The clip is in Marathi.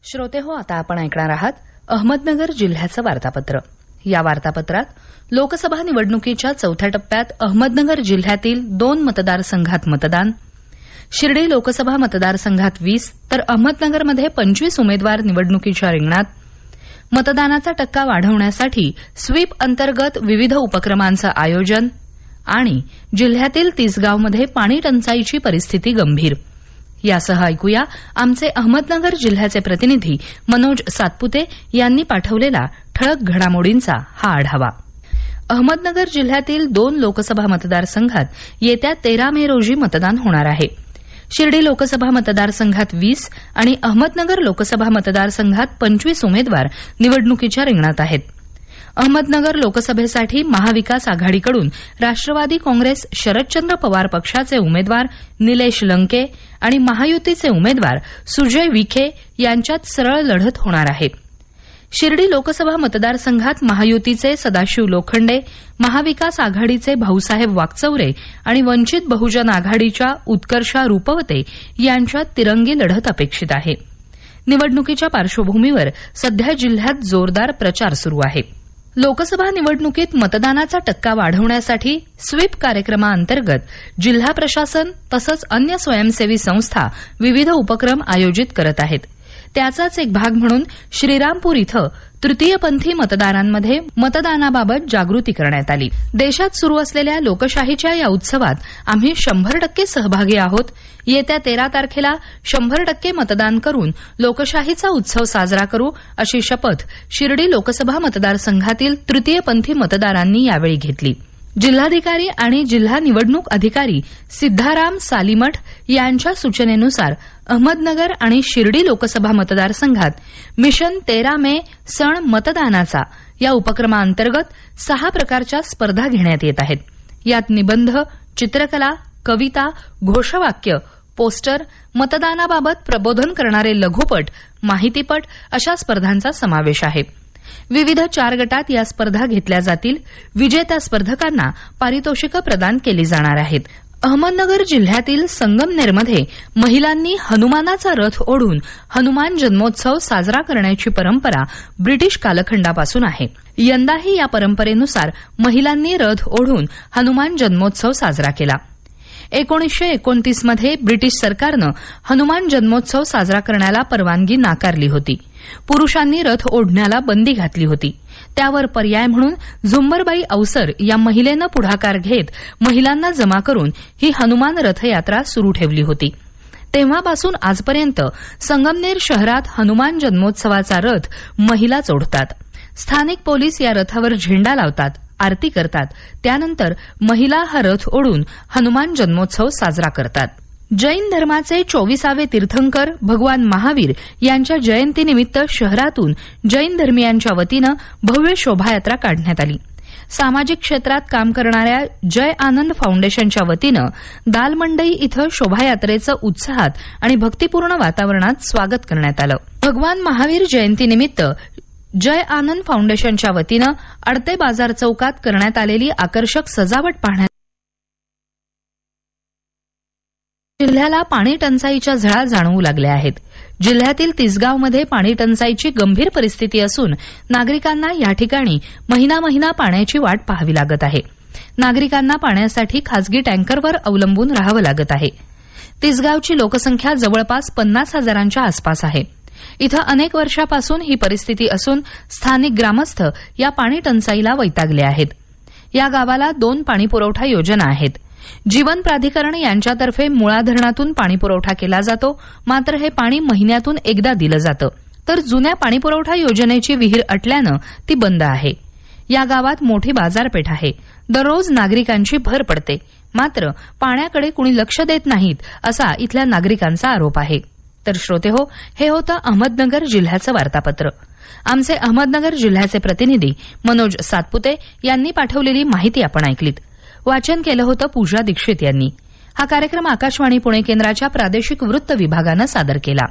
श्रोते हो, आता आपण ऐकणार आहात अहमदनगर जिल्ह्याचं वार्तापत्र. या वार्तापत्रात लोकसभा निवडणुकीच्या चौथ्या टप्प्यात अहमदनगर जिल्ह्यातील 2 मतदारसंघात मतदान, शिर्डी लोकसभा मतदारसंघात 20 तर अहमदनगरमध्ये 25 उमेदवार निवडणुकीच्या रिंगणात, मतदानाचा टक्का वाढवण्यासाठी स्वीप अंतर्गत विविध उपक्रमांचं आयोजन आणि जिल्ह्यातील तिसगावमध्ये पाणी टंचाईची परिस्थिती गंभीर. यासह ऐकूया आमचे अहमदनगर जिल्ह्याचे प्रतिनिधी मनोज सातपुते यांनी पाठवलेला ठळक घडामोडींचा हा आढावा. अहमदनगर जिल्ह्यातील 2 लोकसभा मतदारसंघात येत्या 13 मे रोजी मतदान होणार आहे. शिर्डी लोकसभा मतदारसंघात 20 आणि अहमदनगर लोकसभा मतदारसंघात 25 उमेदवार निवडणुकीच्या रिंगणात आहेत. अहमदनगर लोकसभेसाठी महाविकास आघाडीकडून राष्ट्रवादी काँग्रेस शरदचंद्र पवार पक्षाचे उमेदवार निलेश लंके आणि महायुतीचे उमेदवार सुजय विखे यांच्यात सरळ लढत होणार आहे. शिर्डी लोकसभा मतदारसंघात महायुतीचे सदाशिव लोखंडे, महाविकास आघाडीचे भाऊसाहेब वाकचौरे आणि वंचित बहुजन आघाडीच्या उत्कर्षा रुपवते यांच्यात तिरंगी लढत अपेक्षित आहे. निवडणुकीच्या पार्श्वभूमीवर सध्या जिल्ह्यात जोरदार प्रचार सुरू आहे. लोकसभा निवडणुकीत मतदानाचा टक्का वाढवण्यासाठी स्वीप कार्यक्रमाअंतर्गत जिल्हा प्रशासन तसंच अन्य स्वयंसेवी संस्था विविध उपक्रम आयोजित करत आहेत. त्याचाच एक भाग म्हणून श्रीरामपूर इथं तृतीयपंथी मतदारांमध्ये मतदानाबाबत जागृती करण्यात आली. देशात सुरू असलेल्या लोकशाहीच्या या उत्सवात आम्ही 100% सहभागी आहोत. येत्या 13 तारखेला 100% मतदान करून लोकशाहीचा उत्सव साजरा करू अशी शपथ शिर्डी लोकसभा मतदारसंघातील तृतीयपंथी मतदारांनी यावेळी घेतली. जिल्हाधिकारी आणि जिल्हा निवडणूक अधिकारी सिद्धाराम सालीमठ यांच्या सूचनेनुसार अहमदनगर आणि शिर्डी लोकसभा मतदारसंघात मिशन 13 मे सण मतदानाचा या उपक्रमाअंतर्गत 6 प्रकारच्या स्पर्धा घेण्यात येत आहेत. यात निबंध, चित्रकला, कविता, घोषवाक्य, पोस्टर, मतदानाबाबत प्रबोधन करणारे लघुपट, माहितीपट अशा स्पर्धांचा समावेश आहे. विविध 4 गटात या स्पर्धा घेतल्या जातील. विजेत्या स्पर्धकांना पारितोषिकं प्रदान केली जाणार आहेत. अहमदनगर जिल्ह्यातील संगमनेरमध्ये महिलांनी हनुमानाचा रथ ओढून हनुमान जन्मोत्सव साजरा करण्याची परंपरा ब्रिटिश कालखंडापासून आहे. यंदाही या परंपरेनुसार महिलांनी रथ ओढून हनुमान जन्मोत्सव साजरा केला. 1929 मध्ये ब्रिटिश सरकारनं हनुमान जन्मोत्सव साजरा करण्याला परवानगी नाकारली होती. पुरुषांनी रथ ओढण्याला बंदी घातली होती. त्यावर पर्याय म्हणून झुंबरबाई अवसर या महिलेनं पुढाकार घेत महिलांना जमा करून ही हनुमान रथयात्रा सुरू ठेवली होती. तेव्हापासून आजपर्यंत संगमनेर शहरात हनुमान जन्मोत्सवाचा रथ महिलाच ओढतात. स्थानिक पोलीस या रथावर झेंडा लावतात, आरती करतात. त्यानंतर महिला हा रथ ओढून हनुमान जन्मोत्सव साजरा करतात. जैन धर्माचे 24वे तीर्थंकर भगवान महावीर यांच्या जयंतीनिमित्त शहरातून जैन धर्मीयांच्या वतीनं भव्य शोभायात्रा काढण्यात आली. सामाजिक क्षेत्रात काम करणाऱ्या जय आनंद फाउंडेशनच्या वतीनं दालमंडई इथं शोभायात्रेचं उत्साहात आणि भक्तिपूर्ण वातावरणात स्वागत करण्यात आलं. भगवान महावीर जयंतीनिमित्त जय आनंद फाउंडेशनच्या वतीनं अडते बाजार चौकात करण्यात आलेली आकर्षक सजावट पाहण्यात जिल्ह्याला पाणी टंचाईच्या झळा जाणवू लागल्या आहेत. जिल्ह्यातील तिसगावमध्ये पाणी टंचाईची गंभीर परिस्थिती असून नागरिकांना या ठिकाणी महिना पाण्याची वाट पाहावी लागत आहे. नागरिकांना पाण्यासाठी खासगी टँकरवर अवलंबून राहावं लागत आहे. तिसगावची लोकसंख्या जवळपास 50,000च्या आसपास आहे. इथं अनेक वर्षापासून ही परिस्थिती असून स्थानिक ग्रामस्थ या पाणी टंचाईला वैतागले आहेत. या गावाला 2 पाणीपुरवठा योजना आहेत. जीवन प्राधिकरण यांच्यातर्फे मुळा धरणातून पाणीपुरवठा केला जातो. मात्र हे पाणी महिन्यातून एकदा दिलं जातं. तर जुन्या पाणीपुरवठा योजनेची विहीर अटल्यानं ती बंद आहे. या गावात मोठी बाजारपेठ आहे. दररोज नागरिकांची भर पडते. मात्र पाण्याकडे कुणी लक्ष देत नाहीत असा इथल्या नागरिकांचा आरोप आहे. तर श्रोते हो, हे होतं अहमदनगर जिल्ह्याचं वार्तापत्र. आमचे अहमदनगर जिल्ह्याचे प्रतिनिधी मनोज सातपुते यांनी पाठवलेली माहिती आपण ऐकलीत. वाचन केलं होतं पूजा दीक्षित यांनी. हा कार्यक्रम आकाशवाणी पुणे केंद्राच्या प्रादेशिक वृत्त विभागानं सादर केला.